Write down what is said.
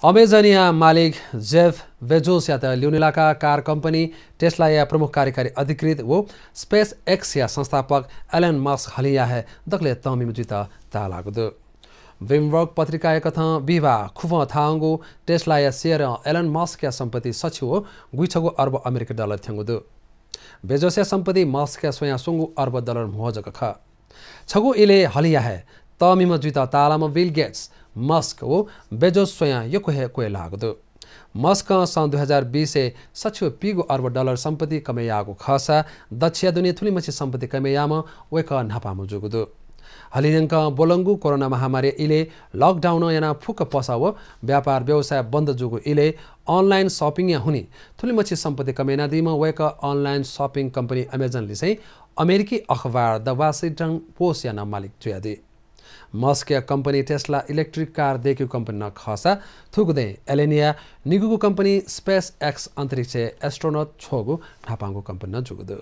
अमेजनिया मालिक Jeff Bezos या त ल्युनिलाका car company Tesla या प्रमुख कार्यकारी अधिकृत वो स्पेस एक्स या संस्थापक एलन मस्क हलिया है दखले तमिम जुता तालागुदु विमवर्ग पत्रिका कथा बिवा खुफ थांगु टेस्ला या शेयर एलन मस्क या संपत्ति सचिव गुइछगु अर्ब अमेरिकी डलर थ्यांगुदु बेजोस या संपत्ति मस्क या सोया सुंगु अर्ब डलर मुहजक ख छगु इले हलिया है तमिम जुता तालाम बिल गेट्स मस्क वो बेजोस सोया यो कोहे लागदु मस्क सन् 2020 से सचिव पिगो अर्ब डलर संपत्ति कमेयागु खसा दक्षिण दुनिया थुली मछि संपत्ति कमेयाम वेक नापामु जुगुदु हलियंक बोलंगु कोरोना महामारी इले लकडाउन याना फुक पसाव व्यापार व्यवसाय बन्द जुगु इले अनलाइन शपिङ या हुनी थुली मछि संपत्ति कमेना दिम वेक अनलाइन शपिङ कंपनी अमेजन लिसै अमेरिकी अखबार द वाशिंगटन पोस्ट याना मालिक जुयादी मस्क या कंपनी टेस्ला इलेक्ट्रिक कार देखियो कंपनी न खसा थुकुदे एलेनिया निगुगु कंपनी स्पेस एक्स अंतरिक्ष एस्ट्रोनॉट छोगु ठापांगु कंपनी न जुगुदु